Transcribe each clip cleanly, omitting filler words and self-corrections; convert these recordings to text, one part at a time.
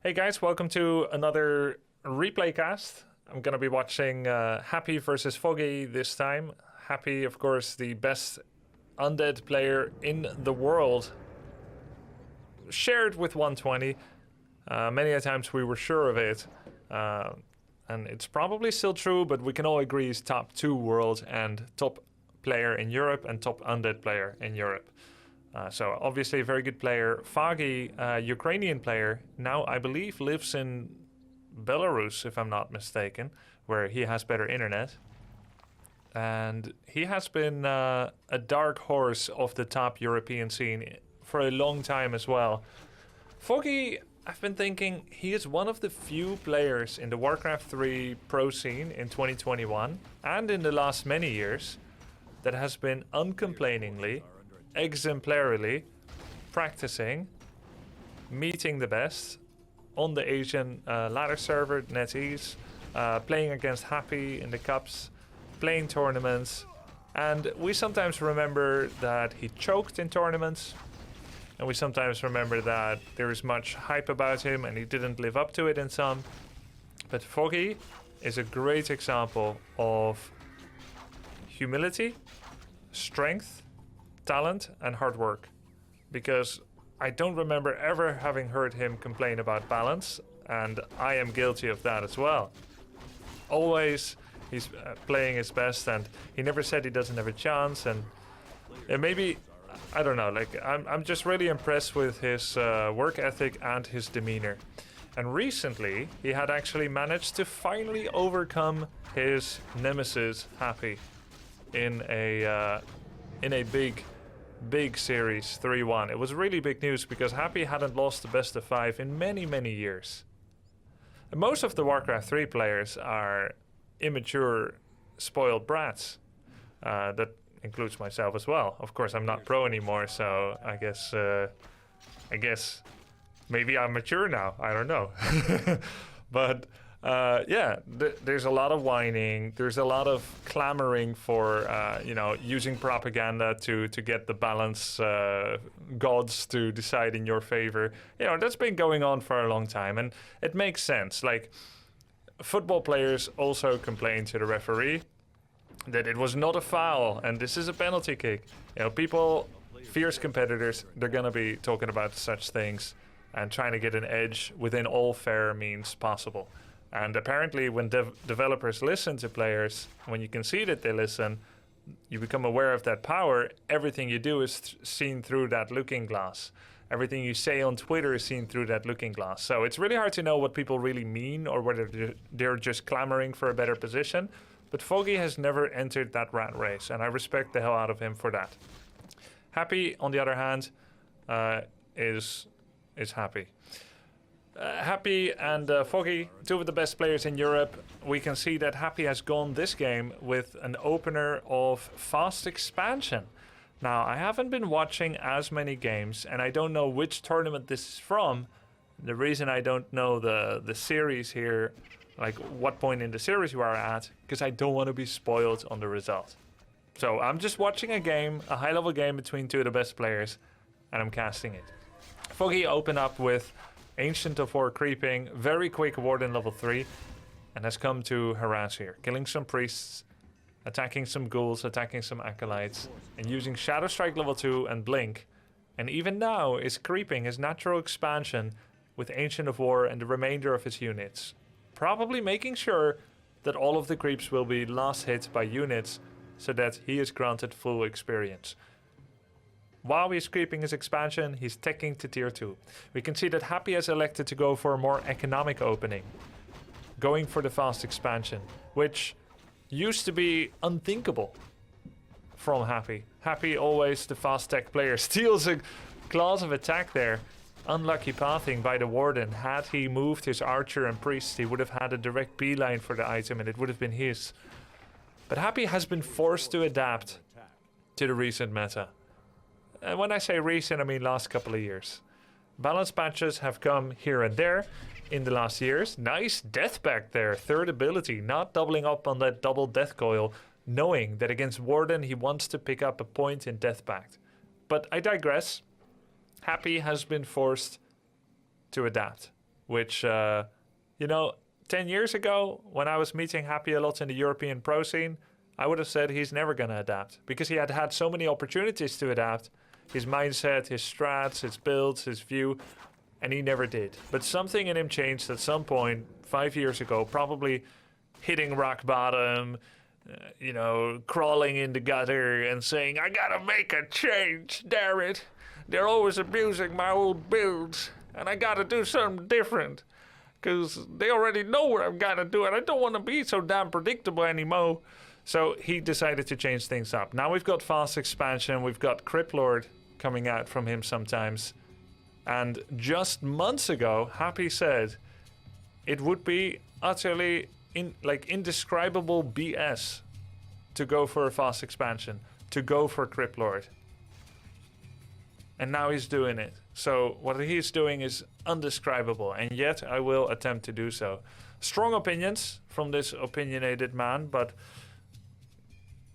Hey guys, welcome to another replay cast. I'm gonna be watching Happy versus Foggy this time. Happy, of course, the best Undead player in the world. Shared with 120. Many a times we were sure of it. And it's probably still true, but we can all agree he's top 2 world and top player in Europe and top Undead player in Europe. So obviously a very good player. Foggy, Ukrainian player, now I believe lives in Belarus, if I'm not mistaken, where he has better internet. And he has been a dark horse of the top European scene for a long time as well. Foggy, I've been thinking, he is one of the few players in the Warcraft 3 pro scene in 2021 and in the last many years that has been uncomplainingly, exemplarily practicing, meeting the best on the Asian ladder server, NetEase, playing against Happy in the cups, playing tournaments, and we sometimes remember that he choked in tournaments, and we sometimes remember that there is much hype about him and he didn't live up to it in some. But Foggy is a great example of humility, strength, talent and hard work, because I don't remember ever having heard him complain about balance, and I am guilty of that as well. Always he's playing his best, and he never said he doesn't have a chance, and maybe, I don't know, like I'm just really impressed with his work ethic and his demeanor. And recently he had actually managed to finally overcome his nemesis Happy in a big series, 3-1. It was really big news because Happy hadn't lost the best of 5 in many years. And most of the Warcraft 3 players are immature, spoiled brats. That includes myself as well. Of course, I'm not pro anymore, so I guess maybe I'm mature now. I don't know. But yeah, there's a lot of whining. There's a lot of clamoring for, using propaganda to get the balance gods to decide in your favor. That's been going on for a long time, and it makes sense. Like, football players also complain to the referee that it was not a foul and this is a penalty kick. People, fierce competitors, they're gonna be talking about such things and trying to get an edge within all fair means possible. And apparently when developers listen to players, when you can see that they listen, you become aware of that power. Everything you do is seen through that looking glass. Everything you say on Twitter is seen through that looking glass. So it's really hard to know what people really mean or whether they're just clamoring for a better position. But Foggy has never entered that rat race, and I respect the hell out of him for that. Happy, on the other hand, is Happy. Happy and Foggy, 2 of the best players in Europe. We can see that Happy has gone this game with an opener of fast expansion. Now, I haven't been watching as many games, and I don't know which tournament this is from. The reason I don't know the series here, like what point in the series you are at, because I don't want to be spoiled on the result. So I'm just watching a game, a high-level game between 2 of the best players, and I'm casting it. Foggy opened up with Ancient of War creeping, very quick Warden level 3, and has come to harass here, killing some priests, attacking some ghouls, attacking some acolytes, and using Shadow Strike level 2 and Blink, and even now is creeping his natural expansion with Ancient of War and the remainder of his units, probably making sure that all of the creeps will be last hit by units so that he is granted full experience. While he's creeping his expansion, he's teching to tier 2. We can see that Happy has elected to go for a more economic opening, going for the fast expansion, which used to be unthinkable from Happy. Happy, always the fast tech player, steals a class of attack there. Unlucky pathing by the Warden. Had he moved his archer and priest, he would have had a direct beeline for the item and it would have been his. But Happy has been forced to adapt to the recent meta. And when I say recent, I mean last couple of years. Balance patches have come here and there in the last years. Nice death pact there, 3rd ability, not doubling up on that double death coil, knowing that against Warden he wants to pick up a point in death pact. But I digress. Happy has been forced to adapt. which, you know, 10 years ago, when I was meeting Happy a lot in the European pro scene, I would have said he's never going to adapt because he had had so many opportunities to adapt. His mindset, his strats, his builds, his view, and he never did. But something in him changed at some point 5 years ago, probably hitting rock bottom, you know, crawling in the gutter and saying, I gotta make a change, damn it. They're always abusing my old builds, and I gotta do something different. Because they already know what I'm gonna do, and I don't want to be so damn predictable anymore. So he decided to change things up. Now we've got fast expansion, we've got Crypt Lord coming out from him sometimes. And just months ago, Happy said it would be utterly indescribable BS to go for a fast expansion, to go for Crypt Lord. And now he's doing it. So what he's doing is undescribable, and yet I will attempt to do so. Strong opinions from this opinionated man, but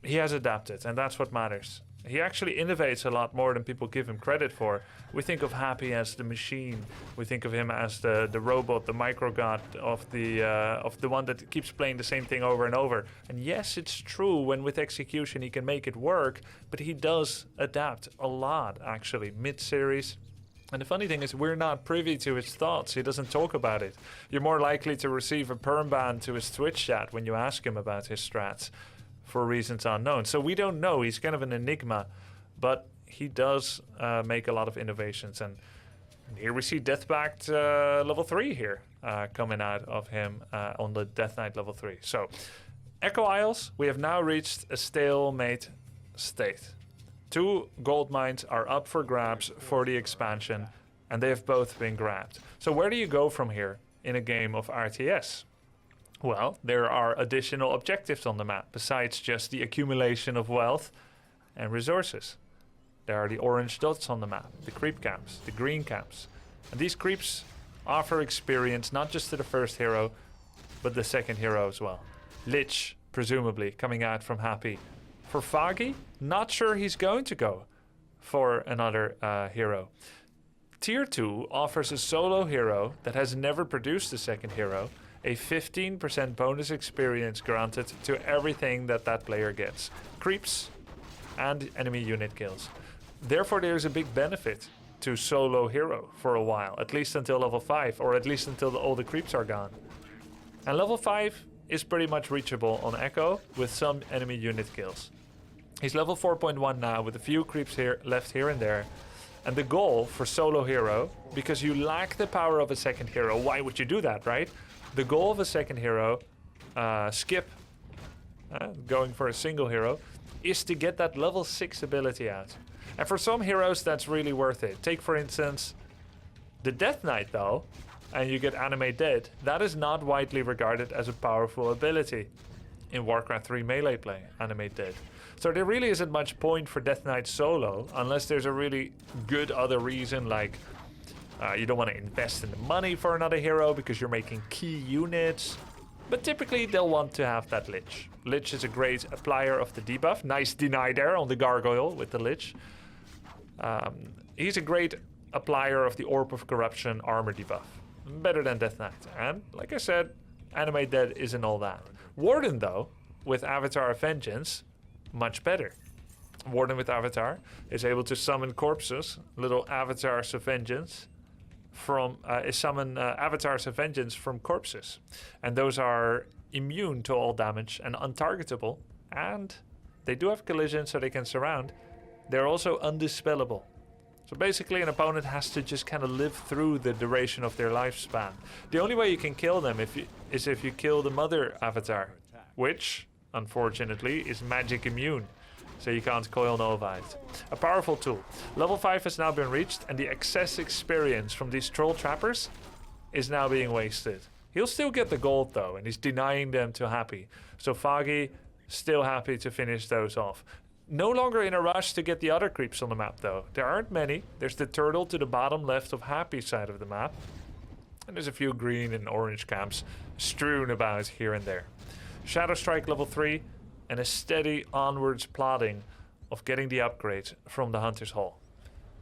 he has adapted, and that's what matters. He actually innovates a lot more than people give him credit for. We think of Happy as the machine. We think of him as the robot, the micro god of the one that keeps playing the same thing over and over. And yes, it's true, when with execution he can make it work, but he does adapt a lot, actually, mid-series. And the funny thing is, we're not privy to his thoughts. He doesn't talk about it. You're more likely to receive a perm ban to his Twitch chat when you ask him about his strats, for reasons unknown. So we don't know. He's kind of an enigma, but he does make a lot of innovations. And here we see Deathpact level 3 here coming out of him on the Death Knight level 3. So Echo Isles, we have now reached a stalemate state. 2 gold mines are up for grabs for the expansion, and they have both been grabbed. So where do you go from here in a game of RTS? Well, there are additional objectives on the map, besides just the accumulation of wealth and resources. There are the orange dots on the map, the creep camps, the green camps. And these creeps offer experience not just to the first hero, but the second hero as well. Lich, presumably, coming out from Happy. For Foggy, not sure he's going to go for another hero. Tier 2 offers a solo hero that has never produced a second hero, a 15% bonus experience granted to everything that player gets. Creeps and enemy unit kills. Therefore, there's a big benefit to solo hero for a while, at least until level 5, or at least until all the creeps are gone. And level 5 is pretty much reachable on Echo with some enemy unit kills. He's level 4.1 now with a few creeps left here and there. And the goal for solo hero, because you lack the power of a second hero, why would you do that, right? The goal of a second hero, going for a single hero, is to get that level 6 ability out. And for some heroes, that's really worth it. Take, for instance, the Death Knight, though, and you get Animate Dead. That is not widely regarded as a powerful ability in Warcraft 3 melee play, Animate Dead. So there really isn't much point for Death Knight solo, unless there's a really good other reason, like you don't want to invest in the money for another hero because you're making key units. But typically they'll want to have that Lich. Lich is a great applier of the debuff. Nice deny there on the gargoyle with the Lich. He's a great applier of the Orb of Corruption armor debuff. Better than Death Knight. And like I said, Animate Dead isn't all that. Warden, though, with Avatar of Vengeance, much better. Warden with Avatar is able to summon corpses, little avatars of vengeance, summon avatars of vengeance from corpses. And those are immune to all damage and untargetable. And they do have collision, so they can surround. They're also undispellable. So basically an opponent has to just kind of live through the duration of their lifespan. The only way you can kill them is if you kill the mother avatar, which, unfortunately, is magic immune. So you can't coil nova it. A powerful tool. Level 5 has now been reached, and the excess experience from these troll trappers is now being wasted. He'll still get the gold though, and he's denying them to Happy. So Foggy, still happy to finish those off. No longer in a rush to get the other creeps on the map though. There aren't many. There's the turtle to the bottom left of Happy's side of the map. And there's a few green and orange camps strewn about here and there. Shadow Strike level 3, and a steady onwards plodding of getting the upgrades from the Hunter's Hall.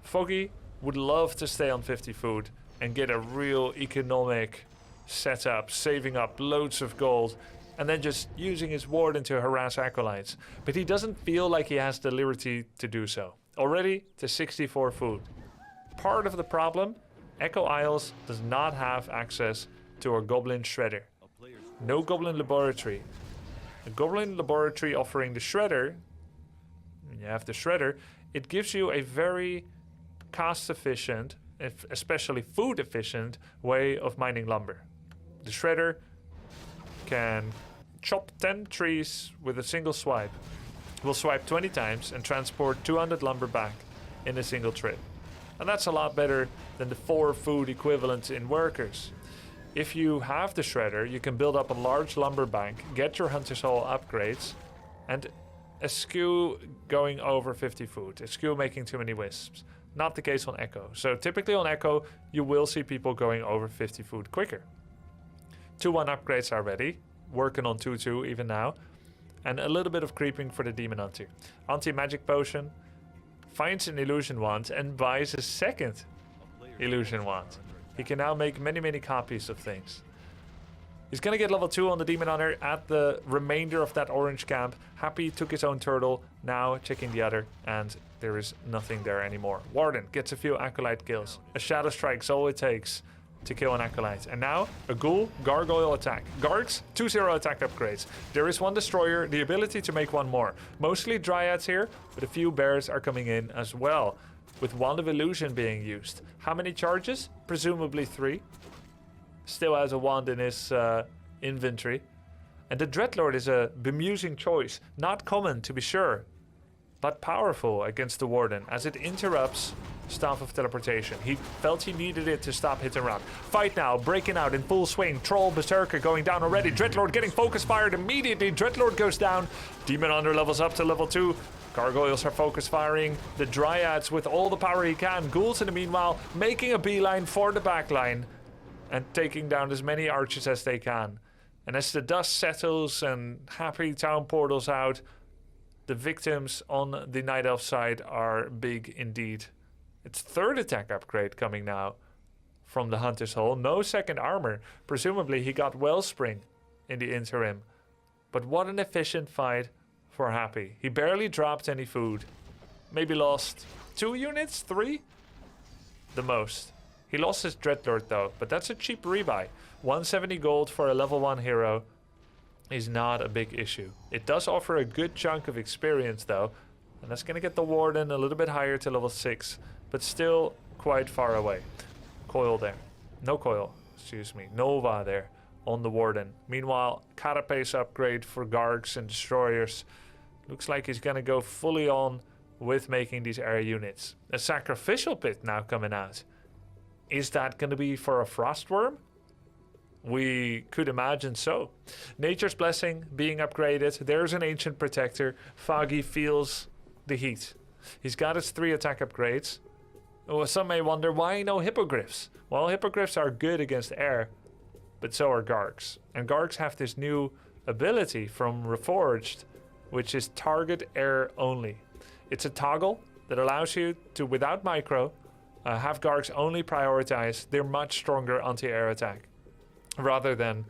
Foggy would love to stay on 50 food, and get a real economic setup, saving up loads of gold, and then just using his warden to harass acolytes. But he doesn't feel like he has the liberty to do so. Already to 64 food. Part of the problem, Echo Isles does not have access to a goblin shredder. No goblin laboratory. A goblin laboratory offering the shredder, when you have the shredder, it gives you a very cost efficient, especially food efficient, way of mining lumber. The shredder can chop 10 trees with a single swipe. Will swipe 20 times and transport 200 lumber back in a single trip. And that's a lot better than the 4 food equivalents in workers. If you have the shredder, you can build up a large lumber bank, get your Hunter's Hall upgrades, and eschew going over 50 food, eschew making too many wisps. Not the case on Echo. So typically on Echo, you will see people going over 50 food quicker. 2-1 upgrades are ready, working on 2-2 even now, and a little bit of creeping for the Demon Hunter. Anti-magic potion, finds an illusion wand and buys a second illusion wand. He can now make many copies of things. He's gonna get level 2 on the Demon Hunter at the remainder of that orange camp. Happy took his own turtle, now checking the other, and there is nothing there anymore. Warden gets a few acolyte kills. A shadow strike's all it takes to kill an acolyte. And now, a ghoul gargoyle attack. Gargs, 2-0 attack upgrades. There is one destroyer, the ability to make one more. Mostly dryads here, but a few bears are coming in as well. With Wand of Illusion being used. How many charges? Presumably 3. Still has a wand in his inventory. And the Dreadlord is a bemusing choice. Not common, to be sure, but powerful against the Warden, as it interrupts Staff of Teleportation. He felt he needed it to stop hit and run. Fight now, breaking out in full swing. Troll Berserker going down already. Dreadlord getting focus fired immediately. Dreadlord goes down. Demon Hunter levels up to level 2. Gargoyles are focus firing. The Dryads with all the power he can. Ghouls in the meanwhile making a beeline for the backline and taking down as many archers as they can. And as the dust settles and happy town portals out, the victims on the Night Elf side are big indeed. It's 3rd attack upgrade coming now from the Hunter's Hall. No second armor. Presumably he got Wellspring in the interim. But what an efficient fight for Happy. He barely dropped any food. Maybe lost 2 units? 3? The most. He lost his Dreadlord though, but that's a cheap rebuy. 170 gold for a level 1 hero is not a big issue. It does offer a good chunk of experience though, and that's going to get the Warden a little bit higher to level 6, but still quite far away. Coil there. No coil, excuse me. Nova there on the Warden. Meanwhile, Carapace upgrade for Gargs and Destroyers. Looks like he's going to go fully on with making these air units. A Sacrificial Pit now coming out. Is that going to be for a Frostworm? We could imagine so. Nature's Blessing being upgraded. There's an Ancient Protector. Foggy feels the heat. He's got his 3 attack upgrades. Oh, some may wonder why no Hippogriffs. Well, Hippogriffs are good against air, but so are Gargs. And Gargs have this new ability from Reforged, which is target air only. It's a toggle that allows you to, without micro, have Gargs only prioritize their much stronger anti-air attack, rather than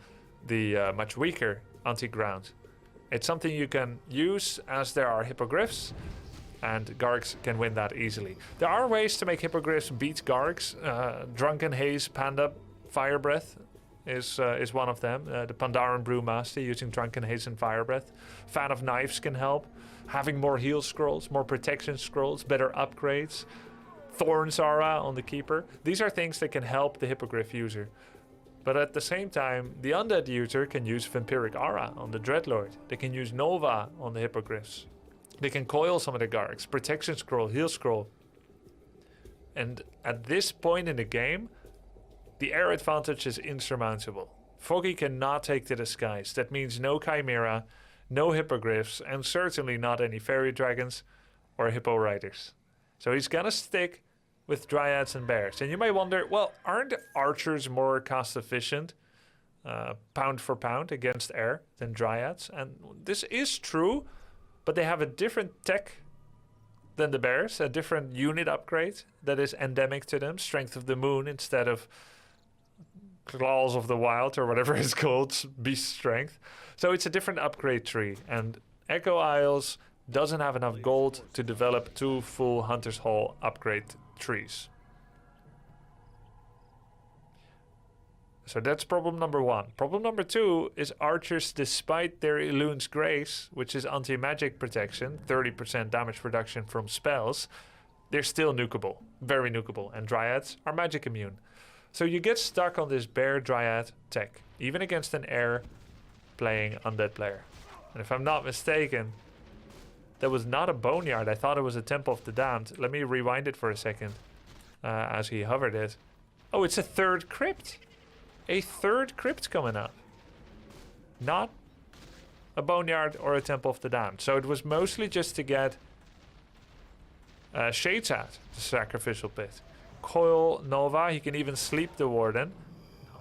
the much weaker anti-ground. It's something you can use as there are Hippogriffs, and Gargs can win that easily. There are ways to make Hippogriffs beat Gargs. Drunken Haze Panda Fire Breath is one of them. The Pandaren Brewmaster using Drunken Haze and Fire Breath. Fan of Knives can help. Having more heal scrolls, more protection scrolls, better upgrades. Thorns Aura on the Keeper. These are things that can help the Hippogriff user. But at the same time, the Undead user can use Vampiric Aura on the Dreadlord. They can use Nova on the Hippogriffs. They can coil some of the Gargs. Protection Scroll, Heal Scroll. And at this point in the game, the air advantage is insurmountable. Foggy cannot take to the skies. That means no Chimera, no Hippogriffs, and certainly not any Fairy Dragons or Hippo Riders. So he's gonna stick with Dryads and Bears. And you may wonder, well, aren't Archers more cost efficient, pound for pound, against air than Dryads? And this is true, but they have a different tech than the bears, a different unit upgrade that is endemic to them, Strength of the Moon instead of Claws of the Wild or whatever it's called, Beast Strength. So it's a different upgrade tree, and Echo Isles doesn't have enough gold to develop 2 full Hunter's Hall upgrade trees. So that's problem number 1. Problem number 2 is archers, despite their Elune's Grace, which is anti-magic protection, 30% damage reduction from spells, they're still nukeable, very nukeable, and dryads are magic immune. So you get stuck on this bear dryad tech, even against an air playing undead player. And if I'm not mistaken, that was not a boneyard. I thought it was a Temple of the Damned. Let me rewind it for a second as he hovered it. Oh, it's a 3rd crypt. A 3rd crypt coming up. Not a boneyard or a Temple of the Damned. So it was mostly just to get Shades out, the sacrificial pit. Coil Nova, he can even sleep the Warden.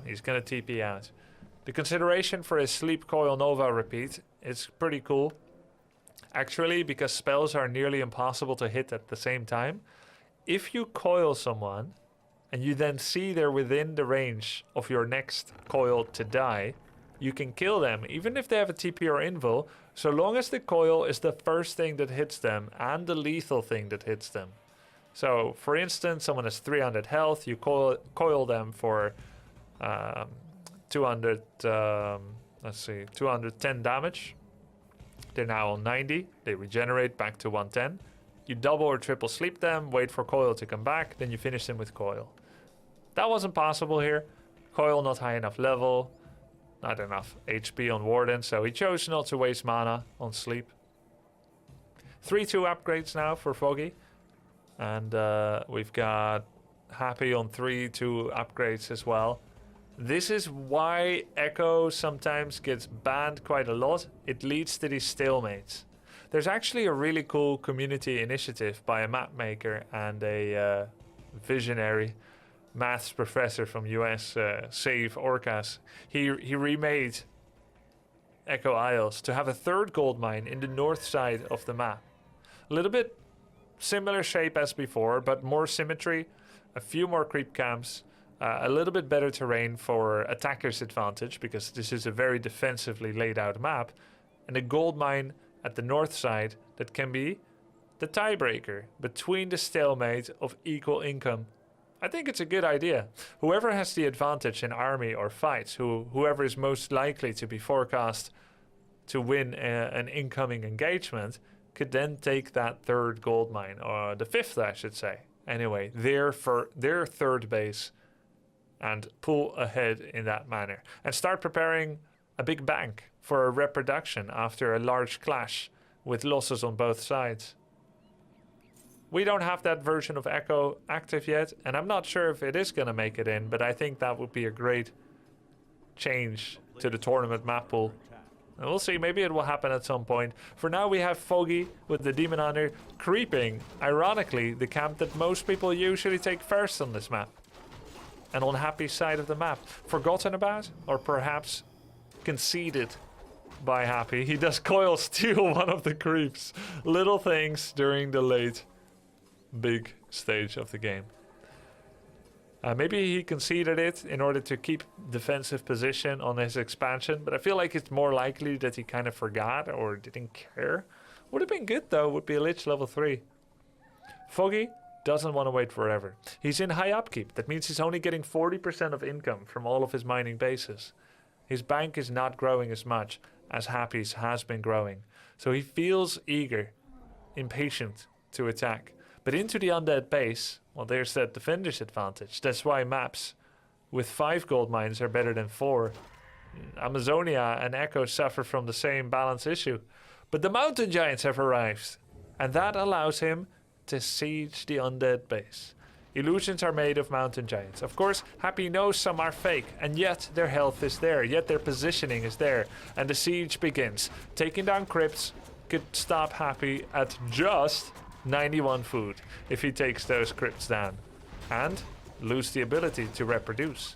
He's gonna TP out. The consideration for his Sleep Coil Nova repeat is pretty cool. Actually, because spells are nearly impossible to hit at the same time, if you coil someone and you then see they're within the range of your next coil to die, you can kill them, even if they have a TP or invul, so long as the coil is the first thing that hits them and the lethal thing that hits them. So, for instance, someone has 300 health, you coil them for 210 damage. They're now on 90, they regenerate back to 110. You double or triple sleep them, wait for coil to come back, then you finish them with coil. That wasn't possible here. Coil not high enough level, not enough HP on Warden, so he chose not to waste mana on sleep. 3-2 upgrades now for Foggy. And we've got Happy on 3-2 upgrades as well. This is why Echo sometimes gets banned quite a lot. It leads to these stalemates. There's actually a really cool community initiative by a map maker and a visionary maths professor from US, Save Orcas. He remade Echo Isles to have a 3rd gold mine in the north side of the map. A little bit similar shape as before, but more symmetry, a few more creep camps, a little bit better terrain for attackers' advantage, because this is a very defensively laid out map, and a gold mine at the north side that can be the tiebreaker between the stalemate of equal income. I think it's a good idea. Whoever has the advantage in army or fights, whoever is most likely to be forecast to win an incoming engagement, could then take that 3rd gold mine, or the 5th I should say. Anyway, their 3rd base, and pull ahead in that manner. And start preparing a big bank for a reproduction after a large clash with losses on both sides. We don't have that version of Echo active yet, and I'm not sure if it is going to make it in, but I think that would be a great change to the tournament map pool. And we'll see, maybe it will happen at some point. For now, we have Foggy with the Demon Hunter creeping, ironically, the camp that most people usually take first on this map. And on Happy's side of the map. Forgotten about, or perhaps conceded by Happy. He does coil steal one of the creeps. Little things during the late big stage of the game. Maybe he conceded it in order to keep defensive position on his expansion, but I feel like it's more likely that he kind of forgot or didn't care. Would have been good though, would be a Lich level 3. Foggy doesn't want to wait forever. He's in high upkeep. That means he's only getting 40% of income from all of his mining bases. His bank is not growing as much as Happy's has been growing. So he feels eager, impatient to attack. But into the undead base, well, there's that defender's advantage. That's why maps with 5 gold mines are better than 4. Amazonia and Echo suffer from the same balance issue. But the mountain giants have arrived. And that allows him to siege the undead base. Illusions are made of mountain giants. Of course, Happy knows some are fake, and yet their health is there, yet their positioning is there. And the siege begins. Taking down crypts could stop Happy at just 91 food if he takes those crypts down, and lose the ability to reproduce.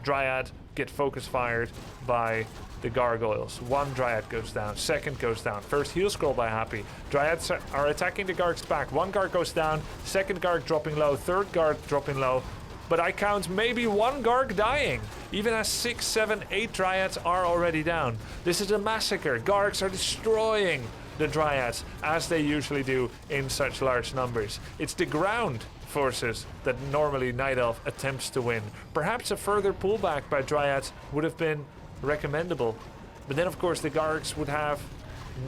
Dryad get focus fired by the gargoyles. One Dryad goes down, second goes down. First heal scroll by Happy. Dryads are attacking the Gargs back. One Garg goes down, second Garg dropping low, third Garg dropping low. But I count maybe one Garg dying. Even as 6, 7, 8 Dryads are already down. This is a massacre. Gargs are destroying the Dryads, as they usually do in such large numbers. It's the ground forces that normally Night Elf attempts to win. Perhaps a further pullback by Dryads would have been recommendable. But then of course the Gargs would have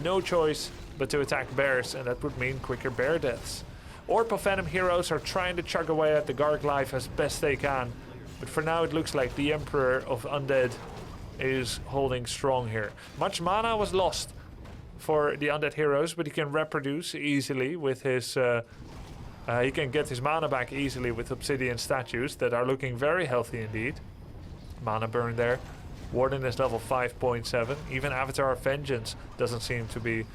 no choice but to attack bears, and that would mean quicker bear deaths. Orb of Venom heroes are trying to chug away at the Garg life as best they can. But for now it looks like the Emperor of Undead is holding strong here. Much mana was lost for the Undead heroes, but he can reproduce easily with his... he can get his mana back easily with Obsidian statues that are looking very healthy indeed. Mana burn there. Warden is level 5.7. Even Avatar of Vengeance doesn't seem to be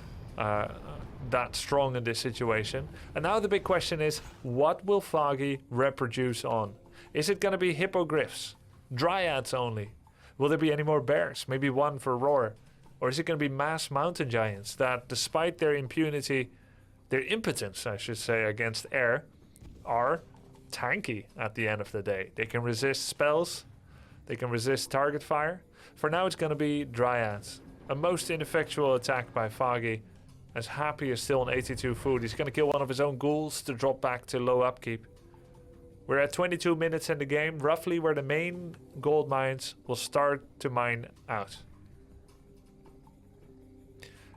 that strong in this situation. And now the big question is, what will Foggy reproduce on? Is it going to be hippogriffs? Dryads only? Will there be any more bears? Maybe one for Roar? Or is it going to be mass mountain giants that, despite their impunity, their impotence, I should say, against air, are tanky at the end of the day? They can resist spells. They can resist target fire. For now, it's going to be Dryads. A most ineffectual attack by Foggy. As Happy is still on 82 food, he's going to kill one of his own ghouls to drop back to low upkeep. We're at 22 minutes in the game, roughly where the main gold mines will start to mine out.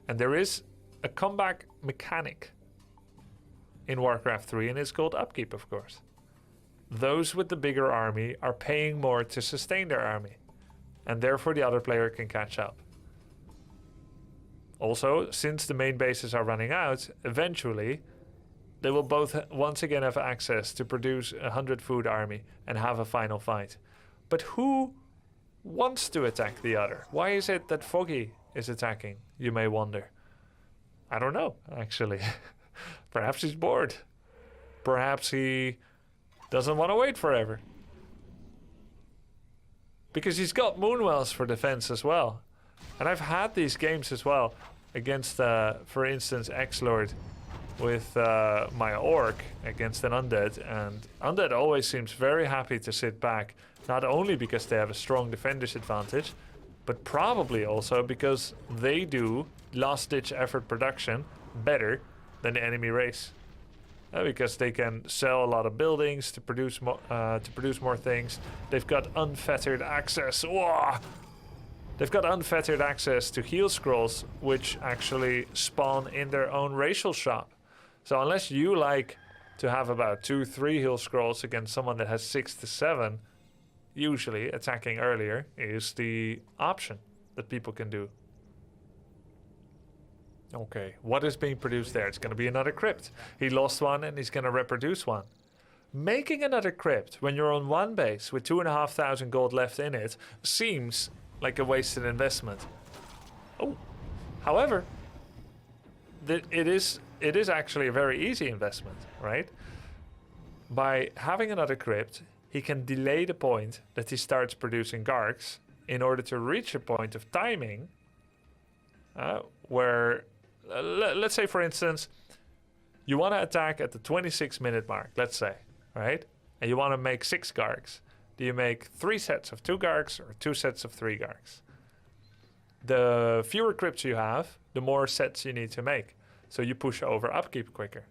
And there is a comeback mechanic in Warcraft 3, and it's called upkeep, of course. Those with the bigger army are paying more to sustain their army, and therefore the other player can catch up. Also, since the main bases are running out, eventually they will both once again have access to produce a 100 food army and have a final fight. But who wants to attack the other? Why is it that Foggy is attacking, you may wonder? I don't know, actually. Perhaps he's bored. Perhaps he doesn't want to wait forever. Because he's got Moonwells for defense as well. And I've had these games as well against, for instance, X-Lord with my Orc against an Undead. And Undead always seems very happy to sit back, not only because they have a strong defender's advantage, but probably also because they do last-ditch effort production better than the enemy race. Because they can sell a lot of buildings to produce more things. They've got unfettered access. Whoa! They've got unfettered access to heal scrolls, which actually spawn in their own racial shop. So unless you like to have about 2-3 heal scrolls against someone that has 6 to 7, usually attacking earlier is the option that people can do. Okay, what is being produced there? It's going to be another crypt. He lost one and he's going to reproduce one. Making another crypt when you're on one base with 2,500 gold left in it seems like a wasted investment. Oh, however, it is actually a very easy investment, right? By having another crypt, he can delay the point that he starts producing Gargs in order to reach a point of timing where, let's say for instance, you want to attack at the 26-minute mark, let's say, right? And you want to make 6 Gargs. Do you make 3 sets of 2 Gargs or 2 sets of 3 Gargs? The fewer crypts you have, the more sets you need to make. So you push over upkeep quicker.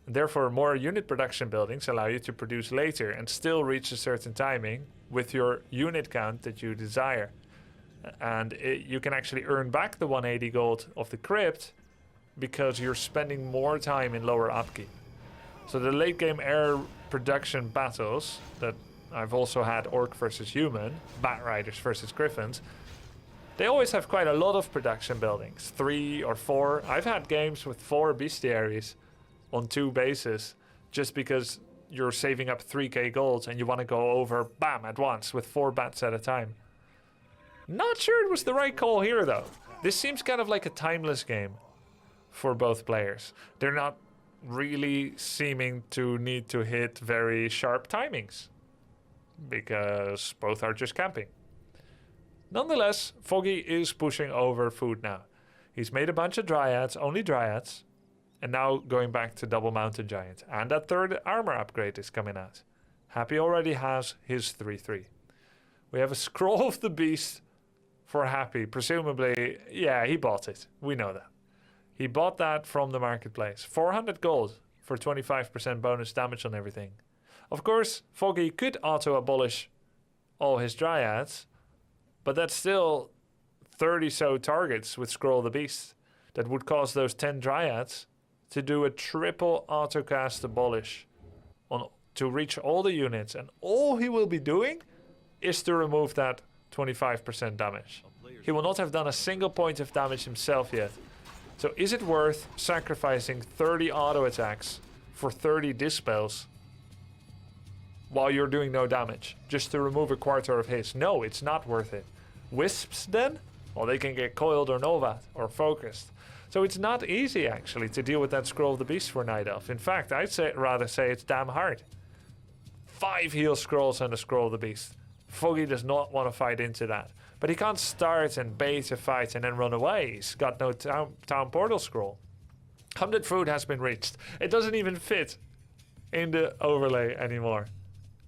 Therefore, more unit production buildings allow you to produce later and still reach a certain timing with your unit count that you desire. And you can actually earn back the 180 gold of the crypt because you're spending more time in lower upkeep. So the late game air production battles that I've also had Orc versus Human, Bat Riders versus Griffins, they always have quite a lot of production buildings, 3 or 4. I've had games with 4 bestiaries on 2 bases just because you're saving up 3k gold and you want to go over, bam, at once with 4 bats at a time. Not sure it was the right call here, though. This seems kind of like a timeless game for both players. They're not really seeming to need to hit very sharp timings because both are just camping. Nonetheless, Foggy is pushing over food now. He's made a bunch of dryads, only dryads, and now going back to double mountain giant. And that third armor upgrade is coming out. Happy already has his 3-3. We have a scroll of the beast for Happy. Presumably, yeah, he bought it. We know that. He bought that from the marketplace. 400 gold for 25% bonus damage on everything. Of course, Foggy could auto-abolish all his dryads, but that's still 30 so targets with Scroll of the Beast. That would cause those 10 dryads to do a triple autocast abolish to reach all the units, and all he will be doing is to remove that 25% damage. He will not have done a single point of damage himself yet. So is it worth sacrificing 30 auto attacks for 30 dispels while you're doing no damage, just to remove a quarter of his? No, it's not worth it. Wisps then? Well, they can get coiled or nova or focused. So it's not easy actually to deal with that Scroll of the Beast for Night Elf. In fact, I'd rather say it's damn hard. 5 heal scrolls and a Scroll of the Beast. Foggy does not want to fight into that. But he can't start and bait a fight and then run away. He's got no town portal scroll. 100 food has been reached. It doesn't even fit in the overlay anymore.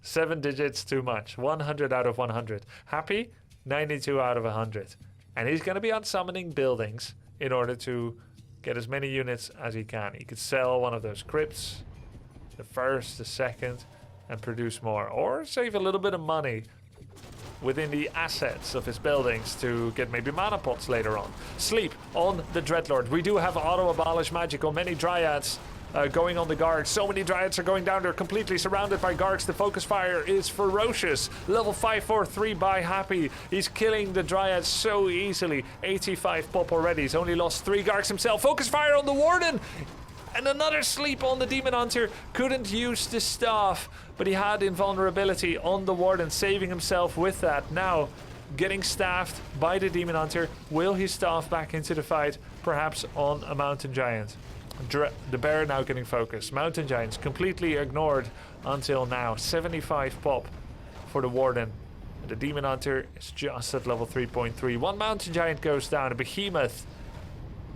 7 digits too much. 100 out of 100. Happy? 92 out of 100. And he's going to be unsummoning buildings in order to get as many units as he can. He could sell one of those crypts, the first, the second, and produce more. Or save a little bit of money within the assets of his buildings to get maybe mana pots later on. Sleep on the Dreadlord. We do have auto-abolish magic on many dryads going on the guards. So many dryads are going down. They're completely surrounded by guards. The focus fire is ferocious. Level 543 by Happy. He's killing the dryads so easily. 85 pop already. He's only lost 3 guards himself. Focus fire on the warden. And another sleep on the Demon Hunter. Couldn't use the staff, but he had invulnerability on the Warden, saving himself with that. Now, getting staffed by the Demon Hunter. Will he staff back into the fight? Perhaps on a Mountain Giant. The Bear now getting focused. Mountain Giants completely ignored until now. 75 pop for the Warden. The Demon Hunter is just at level 3.3. One Mountain Giant goes down. A Behemoth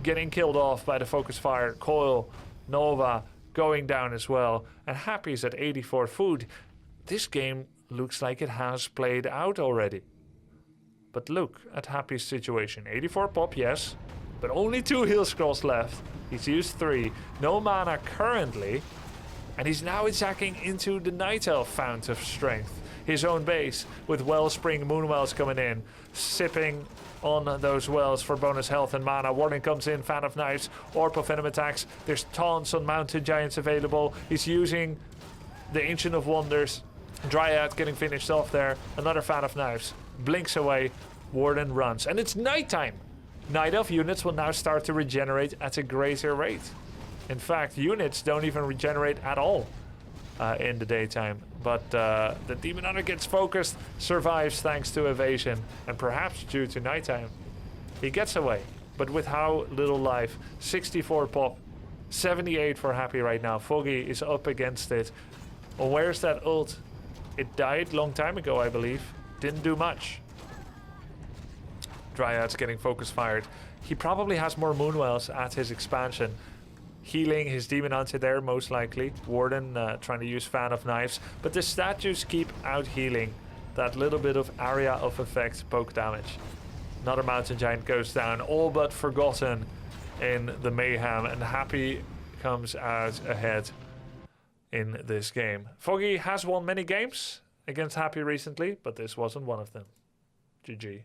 getting killed off by the focus fire. Coil, Nova going down as well. And Happy's at 84 food. This game looks like it has played out already. But look at Happy's situation. 84 pop, yes. But only 2 heal scrolls left. He's used 3. No mana currently. And he's now attacking into the Night Elf fount of strength. His own base with Wellspring Moonwells coming in. Sipping on those wells for bonus health and mana. Warning comes in, Fan of Knives, Orb of Venom attacks. There's taunts on Mountain Giants available. He's using the Ancient of Wonders. Dryad getting finished off there. Another Fan of Knives. Blinks away. Warden runs. And it's nighttime. Night Elf units will now start to regenerate at a greater rate. In fact, units don't even regenerate at all in the daytime. But the Demon Hunter gets focused, survives thanks to evasion, and perhaps due to nighttime. He gets away, but with how little life. 64 pop, 78 for Happy right now. Foggy is up against it. Well, where's that ult? It died long time ago, I believe. Didn't do much. Dryad's getting focus fired. He probably has more Moonwells at his expansion. Healing his Demon Hunter there, most likely. Warden trying to use Fan of Knives. But the statues keep out healing. That little bit of area of effect poke damage. Another Mountain Giant goes down, all but forgotten in the mayhem. And Happy comes out ahead in this game. Foggy has won many games against Happy recently, but this wasn't one of them. GG.